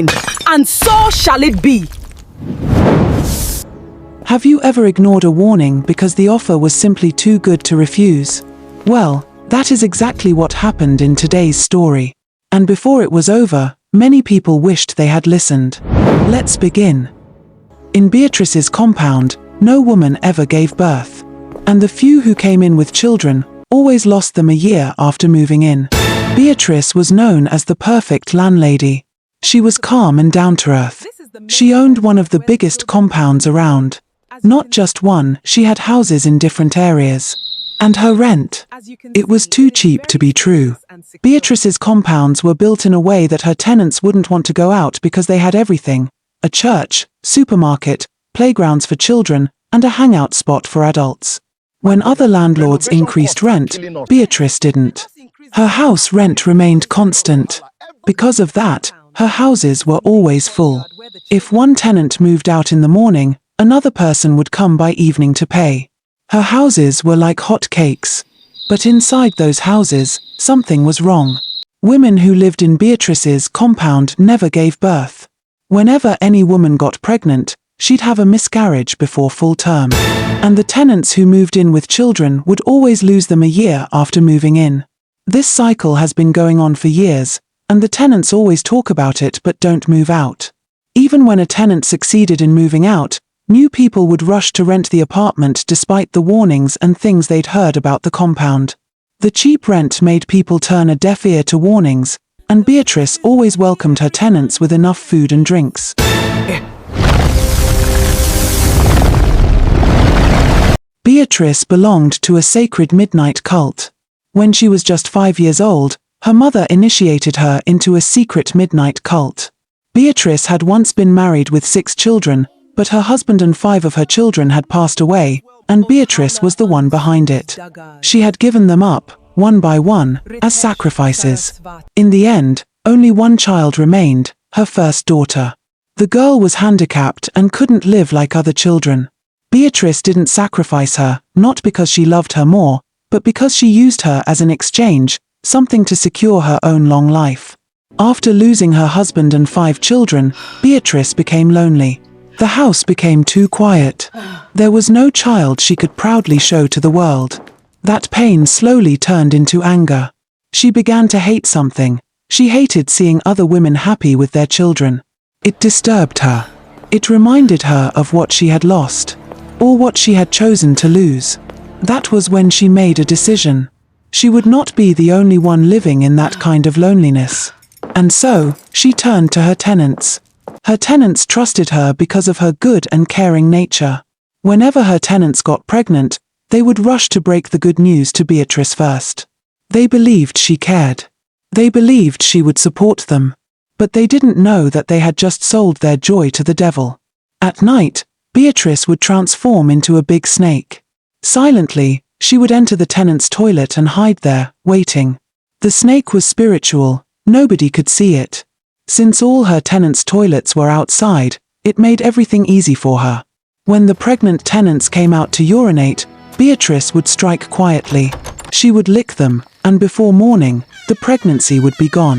and so shall it be. Have you ever ignored a warning because the offer was simply too good to refuse? Well, that is exactly what happened in today's story. And before it was over, many people wished they had listened. Let's begin. In Beatrice's compound, no woman ever gave birth. And the few who came in with children always lost them a year after moving in. Beatrice was known as the perfect landlady. She was calm and down-to-earth. She owned one of the biggest compounds around. Not just one, she had houses in different areas. And her rent, it was too cheap to be true. Beatrice's compounds were built in a way that her tenants wouldn't want to go out because they had everything: a church, supermarket, playgrounds for children, and a hangout spot for adults. When other landlords increased rent, Beatrice didn't. Her house rent remained constant. Because of that, her houses were always full. If one tenant moved out in the morning, another person would come by evening to pay. Her houses were like hot cakes. But inside those houses, something was wrong. Women who lived in Beatrice's compound never gave birth. Whenever any woman got pregnant, she'd have a miscarriage before full term. And the tenants who moved in with children would always lose them a year after moving in. This cycle has been going on for years, and the tenants always talk about it but don't move out. Even when a tenant succeeded in moving out, new people would rush to rent the apartment despite the warnings and things they'd heard about the compound. The cheap rent made people turn a deaf ear to warnings, and Beatrice always welcomed her tenants with enough food and drinks. Beatrice belonged to a sacred midnight cult. When she was just 5 years old, her mother initiated her into a secret midnight cult. Beatrice had once been married with 6 children, but her husband and 5 of her children had passed away, and Beatrice was the one behind it. She had given them up, one by one, as sacrifices. In the end, only one child remained, her first daughter. The girl was handicapped and couldn't live like other children. Beatrice didn't sacrifice her, not because she loved her more, but because she used her as an exchange, something to secure her own long life. After losing her husband and 5 children, Beatrice became lonely. The house became too quiet. There was no child she could proudly show to the world. That pain slowly turned into anger. She began to hate something. She hated seeing other women happy with their children. It disturbed her. It reminded her of what she had lost, or what she had chosen to lose. That was when she made a decision. She would not be the only one living in that kind of loneliness. And so, she turned to her tenants. Her tenants trusted her because of her good and caring nature. Whenever her tenants got pregnant, they would rush to break the good news to Beatrice first. They believed she cared. They believed she would support them. But they didn't know that they had just sold their joy to the devil. At night, Beatrice would transform into a big snake. Silently, she would enter the tenant's toilet and hide there, waiting. The snake was spiritual. Nobody could see it. Since all her tenants' toilets were outside, it made everything easy for her. When the pregnant tenants came out to urinate, Beatrice would strike quietly. She would lick them, and before morning, the pregnancy would be gone.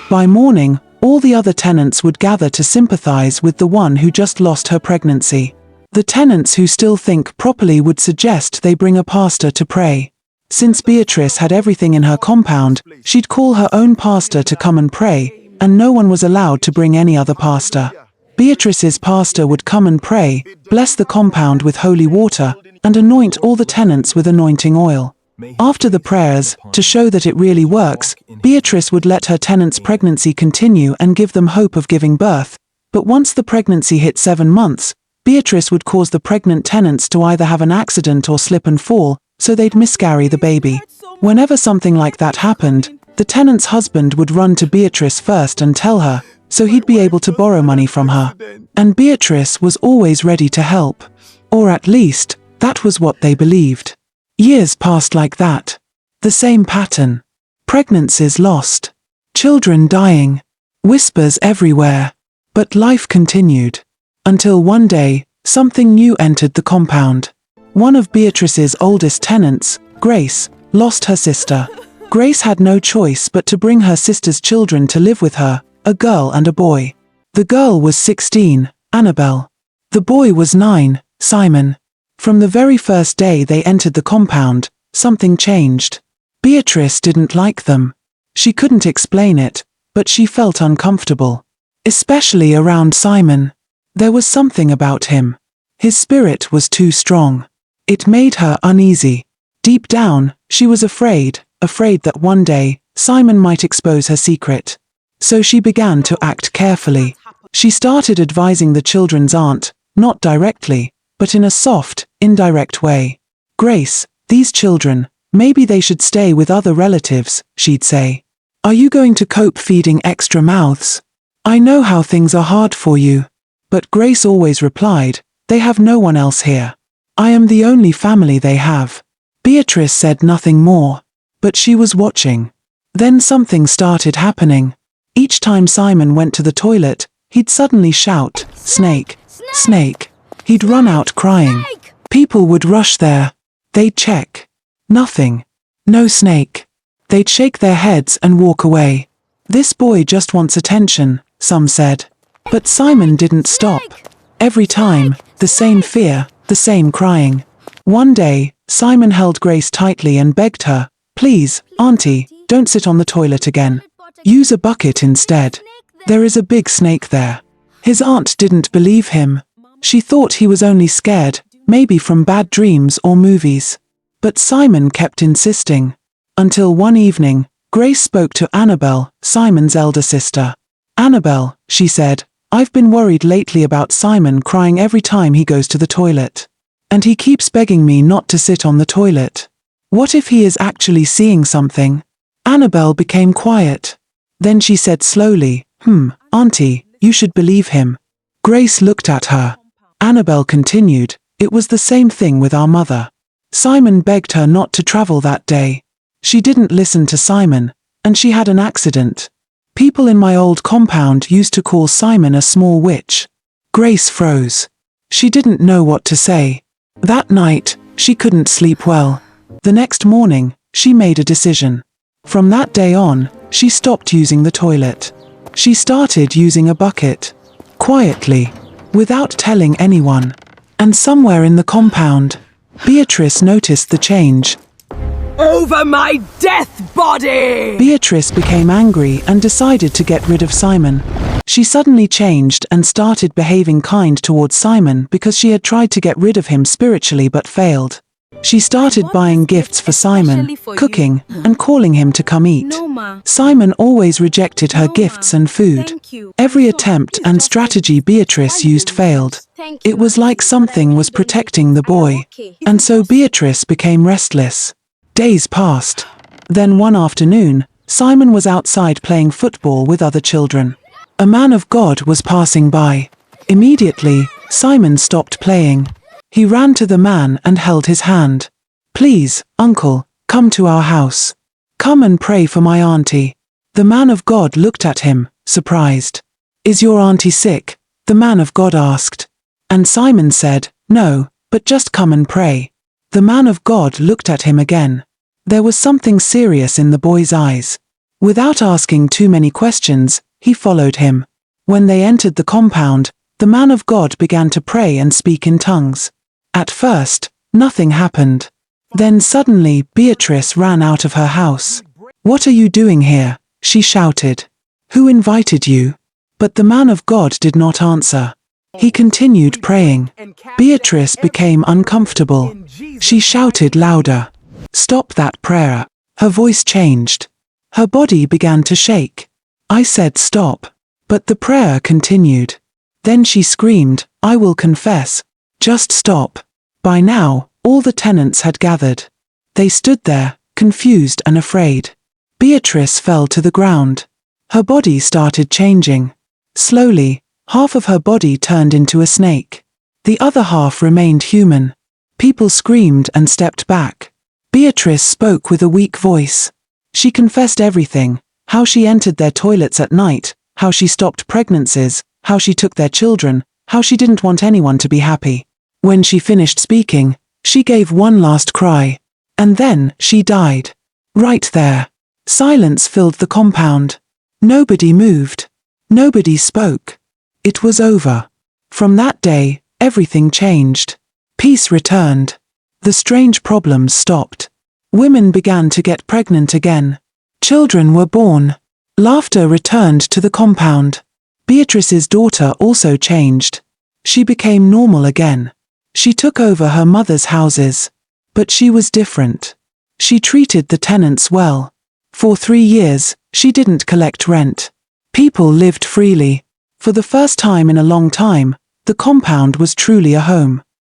By morning, all the other tenants would gather to sympathize with the one who just lost her pregnancy. The tenants who still think properly would suggest they bring a pastor to pray. Since Beatrice had everything in her compound, she'd call her own pastor to come and pray, and no one was allowed to bring any other pastor. Beatrice's pastor would come and pray, bless the compound with holy water, and anoint all the tenants with anointing oil. After the prayers, to show that it really works, Beatrice would let her tenants' pregnancy continue and give them hope of giving birth. But once the pregnancy hit 7 months, Beatrice would cause the pregnant tenants to either have an accident or slip and fall, so they'd miscarry the baby. Whenever something like that happened, the tenant's husband would run to Beatrice first and tell her, so he'd be able to borrow money from her. And Beatrice was always ready to help. Or at least, that was what they believed. Years passed like that. The same pattern. Pregnancies lost. Children dying. Whispers everywhere. But life continued. Until one day, something new entered the compound. One of Beatrice's oldest tenants, Grace, lost her sister. Grace had no choice but to bring her sister's children to live with her, a girl and a boy. The girl was 16, Annabelle. The boy was 9, Simon. From the very first day they entered the compound, something changed. Beatrice didn't like them. She couldn't explain it, but she felt uncomfortable. Especially around Simon. There was something about him. His spirit was too strong. It made her uneasy. Deep down, she was afraid that one day, Simon might expose her secret. So she began to act carefully. She started advising the children's aunt, not directly, but in a soft, indirect way. Grace, these children, maybe they should stay with other relatives, she'd say. Are you going to cope feeding extra mouths? I know how things are hard for you. But Grace always replied, they have no one else here. I am the only family they have. Beatrice said nothing more. But she was watching. Then something started happening. Each time Simon went to the toilet, he'd suddenly shout, "Snake! Snake!" He'd run out crying. People would rush there. They'd check. Nothing. No snake. They'd shake their heads and walk away. This boy just wants attention, some said. But Simon didn't stop. Every time, the same fear, the same crying. One day, Simon held Grace tightly and begged her, "Please, Auntie, don't sit on the toilet again. Use a bucket instead. There is a big snake there." His aunt didn't believe him. She thought he was only scared, maybe from bad dreams or movies. But Simon kept insisting. Until one evening, Grace spoke to Annabelle, Simon's elder sister. "Annabelle," she said, "I've been worried lately about Simon crying every time he goes to the toilet. And he keeps begging me not to sit on the toilet. What if he is actually seeing something?" Annabelle became quiet. Then she said slowly, Auntie, you should believe him." Grace looked at her. Annabelle continued, "It was the same thing with our mother. Simon begged her not to travel that day. She didn't listen to Simon, and she had an accident. People in my old compound used to call Simon a small witch." Grace froze. She didn't know what to say. That night, she couldn't sleep well. The next morning, she made a decision. From that day on, she stopped using the toilet. She started using a bucket. Quietly. Without telling anyone. And somewhere in the compound, Beatrice noticed the change. Over my death body! Beatrice became angry and decided to get rid of Simon. She suddenly changed and started behaving kind towards Simon because she had tried to get rid of him spiritually but failed. She started buying gifts for Simon, cooking, and calling him to come eat. Simon always rejected her gifts and food. Every attempt and strategy Beatrice used failed. It was like something was protecting the boy. And so Beatrice became restless. Days passed. Then one afternoon, Simon was outside playing football with other children. A man of God was passing by. Immediately, Simon stopped playing. He ran to the man and held his hand. "Please, uncle, come to our house. Come and pray for my auntie." The man of God looked at him, surprised. "Is your auntie sick?" the man of God asked. And Simon said, "No, but just come and pray." The man of God looked at him again. There was something serious in the boy's eyes. Without asking too many questions, he followed him. When they entered the compound, the man of God began to pray and speak in tongues. At first, nothing happened. Then suddenly Beatrice ran out of her house. "What are you doing here?" she shouted. "Who invited you?" But the man of God did not answer. He continued praying. Beatrice became uncomfortable. She shouted louder. "Stop that prayer." Her voice changed. Her body began to shake. I said stop. But the prayer continued. Then she screamed, "I will confess. Just stop." By now, all the tenants had gathered. They stood there, confused and afraid. Beatrice fell to the ground. Her body started changing. Slowly, half of her body turned into a snake. The other half remained human. People screamed and stepped back. Beatrice spoke with a weak voice. She confessed everything, how she entered their toilets at night, how she stopped pregnancies, how she took their children, how she didn't want anyone to be happy. When she finished speaking, she gave one last cry. And then she died. Right there. Silence filled the compound. Nobody moved. Nobody spoke. It was over. From that day, everything changed. Peace returned. The strange problems stopped. Women began to get pregnant again. Children were born. Laughter returned to the compound. Beatrice's daughter also changed. She became normal again. She took over her mother's houses. But she was different. She treated the tenants well. For 3 years, she didn't collect rent. People lived freely. For the first time in a long time, the compound was truly a home.